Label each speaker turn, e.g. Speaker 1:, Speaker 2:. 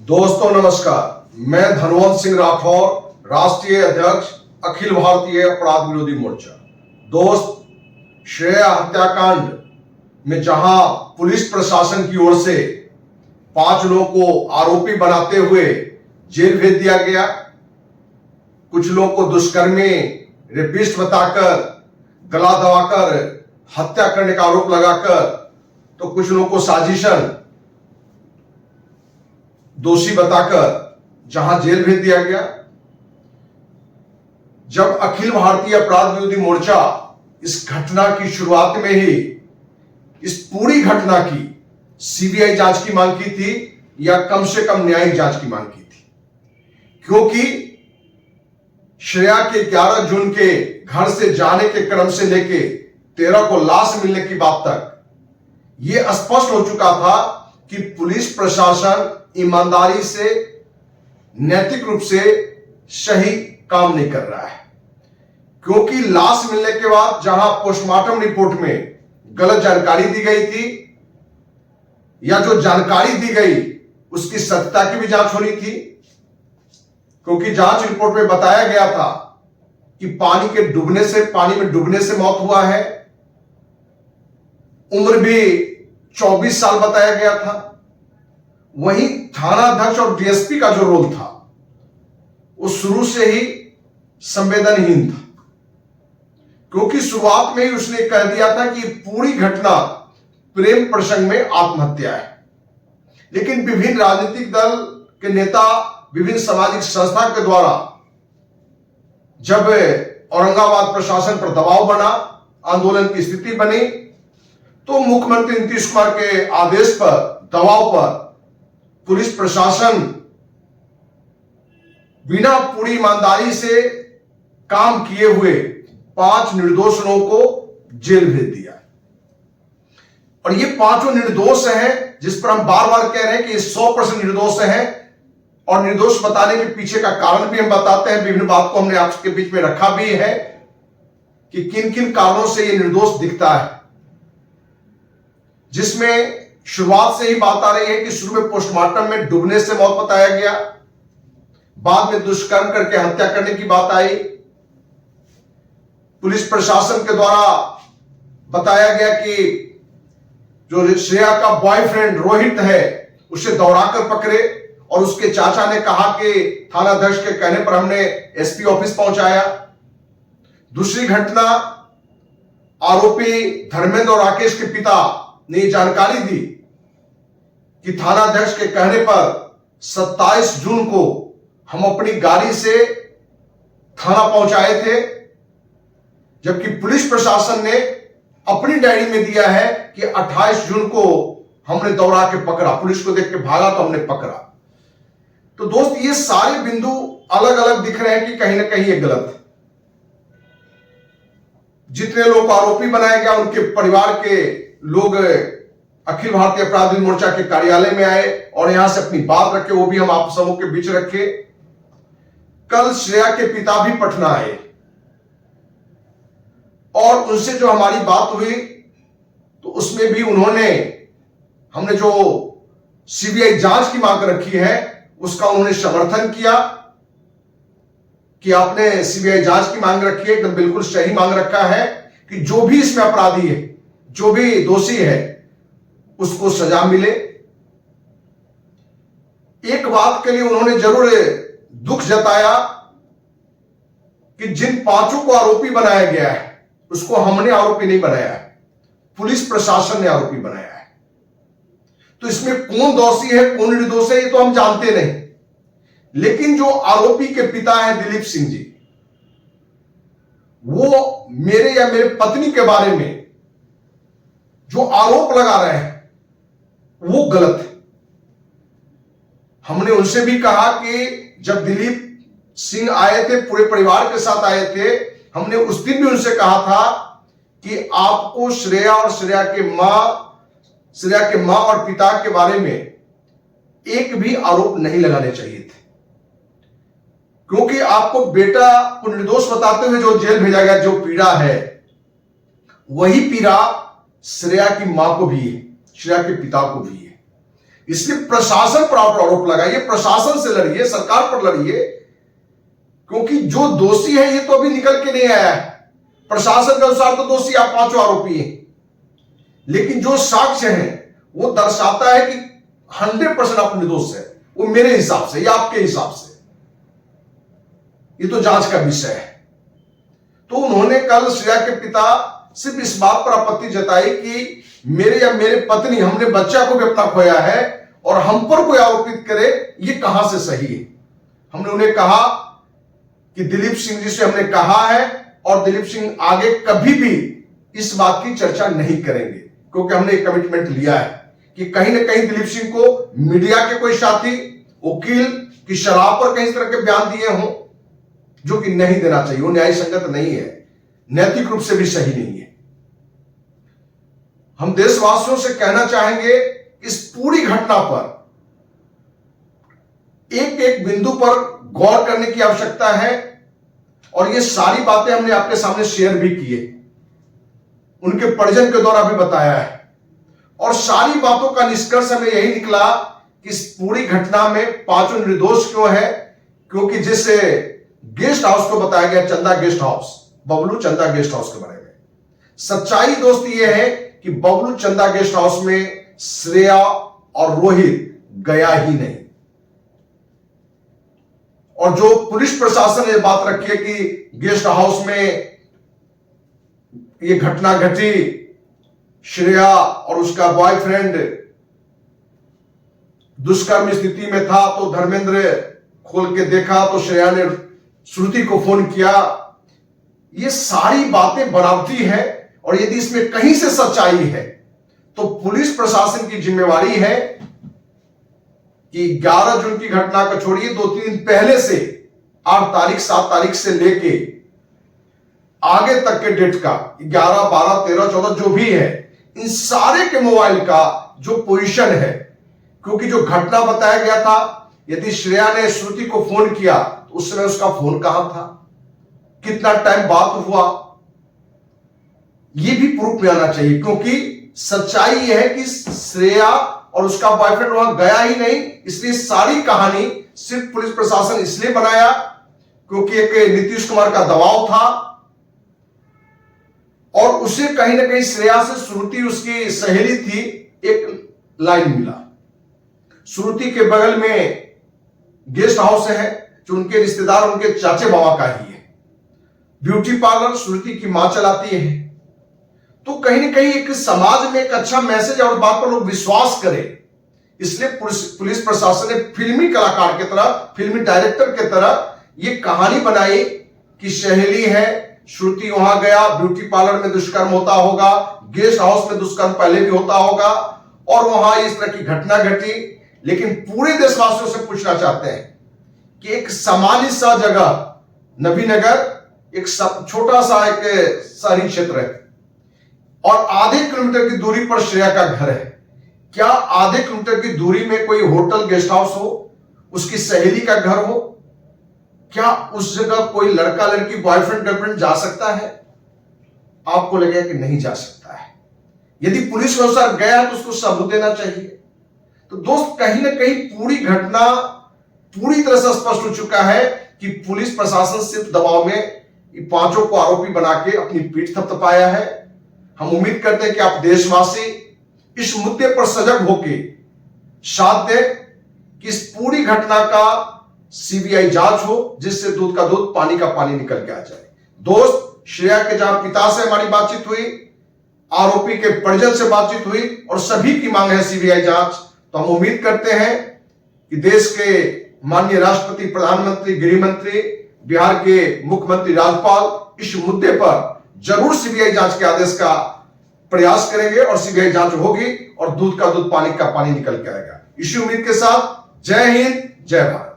Speaker 1: दोस्तों नमस्कार, मैं धनवंत सिंह राठौर, राष्ट्रीय अध्यक्ष अखिल भारतीय अपराध विरोधी मोर्चा। दोस्त, श्रेया हत्याकांड में जहां पुलिस प्रशासन की ओर से 5 लोगों को आरोपी बनाते हुए जेल भेज दिया गया, कुछ लोगों को दुष्कर्मी रेपिस्ट बताकर गला दबाकर हत्या करने का आरोप लगाकर, तो कुछ लोगों को साजिशन दोषी बताकर जहां जेल भेज दिया गया। जब अखिल भारतीय अपराध विरोधी मोर्चा इस घटना की शुरुआत में ही इस पूरी घटना की सीबीआई जांच की मांग की थी या कम से कम न्यायिक जांच की मांग की थी, क्योंकि श्रेया के 11 जून के घर से जाने के क्रम से लेके 13 को लाश मिलने की बात तक यह स्पष्ट हो चुका था कि पुलिस प्रशासन ईमानदारी से, नैतिक रूप से सही काम नहीं कर रहा है। क्योंकि लाश मिलने के बाद जहां पोस्टमार्टम रिपोर्ट में गलत जानकारी दी गई थी या जो जानकारी दी गई उसकी सत्यता की भी जांच होनी थी, क्योंकि जांच रिपोर्ट में बताया गया था कि पानी में डूबने से मौत हुआ है। उम्र भी 24 साल बताया गया था। वहीं थानाध्यक्ष और डीएसपी का जो रोल था वो शुरू से ही संवेदनहीन था, क्योंकि शुरुआत में ही उसने कह दिया था कि पूरी घटना प्रेम प्रसंग में आत्महत्या है। लेकिन विभिन्न राजनीतिक दल के नेता, विभिन्न सामाजिक संस्था के द्वारा जब औरंगाबाद प्रशासन पर दबाव बना, आंदोलन की स्थिति बनी, तो मुख्यमंत्री नीतीश कुमार के आदेश पर, दबाव पर पुलिस प्रशासन बिना पूरी ईमानदारी से काम किए हुए 5 निर्दोष लोगों को जेल भेज दिया। और ये 5 निर्दोष हैं, जिस पर हम बार बार कह रहे हैं कि 100% निर्दोष हैं, और निर्दोष बताने के पीछे का कारण भी हम बताते हैं। विभिन्न बात को हमने आपके बीच में रखा भी है कि किन किन कारणों से ये निर्दोष दिखता है, जिसमें शुरुआत से ही बात आ रही है कि शुरू में पोस्टमार्टम में डूबने से मौत बताया गया, बाद में दुष्कर्म करके हत्या करने की बात आई। पुलिस प्रशासन के द्वारा बताया गया कि जो श्रेया का बॉयफ्रेंड रोहित है उसे दौड़ाकर पकड़े, और उसके चाचा ने कहा कि थानाध्यक्ष के कहने पर हमने एसपी ऑफिस पहुंचाया। दूसरी घटना, आरोपी धर्मेंद्र और राकेश के पिता ने जानकारी दी कि थानाध्यक्ष के कहने पर 27 जून को हम अपनी गाड़ी से थाना पहुंचाए थे, जबकि पुलिस प्रशासन ने अपनी डायरी में दिया है कि 28 जून को हमने दौड़ा के पकड़ा, पुलिस को देख के भागा तो हमने पकड़ा। तो दोस्त, ये सारे बिंदु अलग अलग दिख रहे हैं कि कहीं ना कहीं ये गलत है। जितने लोग आरोपी बनाया गया उनके परिवार के लोग अखिल भारतीय अपराध विरोधी मोर्चा के कार्यालय में आए और यहां से अपनी बात रखे, वो भी हम आप सबों के बीच रखे। कल श्रेया के पिता भी पटना आए और उनसे जो हमारी बात हुई तो उसमें भी हमने जो सीबीआई जांच की मांग रखी है उसका उन्होंने समर्थन किया कि आपने सीबीआई जांच की मांग रखी है, एकदम बिल्कुल सही मांग रखा है कि जो भी इसमें अपराधी है, जो भी दोषी है, उसको सजा मिले। एक बात के लिए उन्होंने जरूर दुख जताया कि जिन 5 को आरोपी बनाया गया है उसको हमने आरोपी नहीं बनाया है, पुलिस प्रशासन ने आरोपी बनाया है। तो इसमें कौन दोषी है, कौन निर्दोष है, ये तो हम जानते नहीं। लेकिन जो आरोपी के पिता हैं दिलीप सिंह जी, वो मेरे या मेरे पत्नी के बारे में जो आरोप लगा रहे हैं वो गलत है। हमने उनसे भी कहा कि जब दिलीप सिंह आए थे, पूरे परिवार के साथ आए थे, हमने उस दिन भी उनसे कहा था कि आपको श्रेया और श्रेया के मां और पिता के बारे में एक भी आरोप नहीं लगाने चाहिए थे, क्योंकि आपको बेटा को निर्दोष बताते हुए जो जेल भेजा गया, जो पीड़ा है वही पीड़ा श्रेया की मां को भी है, श्रेया के पिता को भी है। इसलिए प्रशासन पर आप आरोप लगाइए, प्रशासन से लड़िए, सरकार पर लड़िए, क्योंकि जो दोषी है ये तो अभी निकल के नहीं आया है। प्रशासन के अनुसार तो दोषी आप पांचों आरोपी हैं, लेकिन जो साक्ष्य है वो दर्शाता है कि 100% आप निर्दोष है, वो मेरे हिसाब से या आपके हिसाब से। ये तो जांच का विषय है। तो उन्होंने कल श्रेया के पिता सिर्फ इस बात पर आपत्ति जताई कि मेरे या मेरे पत्नी, हमने बच्चा को भी अपना खोया है और हम पर कोई आरोपित करे, ये कहां से सही है। हमने उन्हें कहा कि दिलीप सिंह जी से हमने कहा है और दिलीप सिंह आगे कभी भी इस बात की चर्चा नहीं करेंगे, क्योंकि हमने एक कमिटमेंट लिया है कि कहीं ना कहीं दिलीप सिंह को मीडिया के कोई साथी, वकील की शराब पर कहीं तरह के बयान दिए हों, जो कि नहीं देना चाहिए, वो न्याय संगत नहीं है, नैतिक रूप से भी सही नहीं है। हम देशवासियों से कहना चाहेंगे इस पूरी घटना पर एक एक बिंदु पर गौर करने की आवश्यकता है, और ये सारी बातें हमने आपके सामने शेयर भी की है, उनके परिजन के द्वारा भी बताया है, और सारी बातों का निष्कर्ष हमें यही निकला कि इस पूरी घटना में पांचों निर्दोष क्यों है, क्योंकि जिस गेस्ट हाउस को बताया गया, चंदा गेस्ट हाउस, बबलू चंदा गेस्ट हाउस के बारे में, सच्चाई दोस्त ये है कि बबलू चंदा गेस्ट हाउस में श्रेया और रोहित गया ही नहीं। और जो पुलिस प्रशासन ने बात रखी है कि गेस्ट हाउस में ये घटना घटी, श्रेया और उसका बॉयफ्रेंड दुष्कर्म स्थिति में था, तो धर्मेंद्र खोल के देखा तो श्रेया ने श्रुति को फोन किया, ये सारी बातें बनावटी है। और यदि इसमें कहीं से सच्चाई है तो पुलिस प्रशासन की जिम्मेवारी है कि 11 जून की घटना को छोड़िए, 2-3 दिन पहले से 8 तारीख 7 तारीख से लेके आगे तक के डेट का 11, 12, 13, 14 जो भी है, इन सारे के मोबाइल का जो पोजीशन है, क्योंकि जो घटना बताया गया था, यदि श्रेया ने श्रुति को फोन किया तो उस समय उसका फोन कहां था, कितना टाइम बात हुआ, ये भी प्रूफ में आना चाहिए। क्योंकि सच्चाई यह है कि श्रेया और उसका बॉयफ्रेंड वहां गया ही नहीं, इसलिए सारी कहानी सिर्फ पुलिस प्रशासन इसलिए बनाया क्योंकि एक नीतीश कुमार का दबाव था, और उसे कहीं ना कहीं श्रेया से श्रुति उसकी सहेली थी, एक लाइन मिला। श्रुति के बगल में गेस्ट हाउस है जो उनके रिश्तेदार, उनके चाचे बाबा का ही है। ब्यूटी पार्लर श्रुति की मां चलाती है। तो कहीं ना कहीं एक समाज में एक अच्छा मैसेज और बात पर लोग विश्वास करें, इसलिए पुलिस प्रशासन ने फिल्मी कलाकार की तरह, फिल्मी डायरेक्टर की तरह ये कहानी बनाई कि सहेली है, श्रुति वहां गया, ब्यूटी पार्लर में दुष्कर्म होता होगा, गेस्ट हाउस में दुष्कर्म पहले भी होता होगा, और वहां इस तरह की घटना घटी। लेकिन पूरे देशवासियों से पूछना चाहते हैं कि एक सामान्य सा जगह नबीनगर, एक छोटा सा एक शहरी क्षेत्र है, और आधे किलोमीटर की दूरी पर श्रेया का घर है। क्या आधे किलोमीटर की दूरी में कोई होटल, गेस्ट हाउस हो, उसकी सहेली का घर हो, क्या उस जगह कोई लड़का लड़की, बॉयफ्रेंड गर्लफ्रेंड जा सकता है? आपको लगेगा कि नहीं जा सकता है। यदि पुलिस के अनुसार गया तो उसको सबूत देना चाहिए। तो दोस्त, कहीं ना कहीं पूरी घटना पूरी तरह से स्पष्ट हो चुका है कि पुलिस प्रशासन सिर्फ दबाव में पांचों को आरोपी बना के अपनी पीठ थपथपाया है। हम उम्मीद करते हैं कि आप देशवासी इस मुद्दे पर सजग होकर साथ दें कि इस पूरी घटना का सीबीआई जांच हो, जिससे दूध का दूध, पानी का पानी निकल के आ जाए। दोस्त, श्रेया के जहां पिता से हमारी बातचीत हुई, आरोपी के परिजन से बातचीत हुई, और सभी की मांग है सीबीआई जांच। तो हम उम्मीद करते हैं कि देश के माननीय राष्ट्रपति, प्रधानमंत्री, गृह मंत्री, बिहार के मुख्यमंत्री, राज्यपाल इस मुद्दे पर जरूर सीबीआई जांच के आदेश का प्रयास करेंगे, और सीबीआई जांच होगी और दूध का दूध, पानी का पानी निकल के आएगा। इसी उम्मीद के साथ जय हिंद, जय भारत।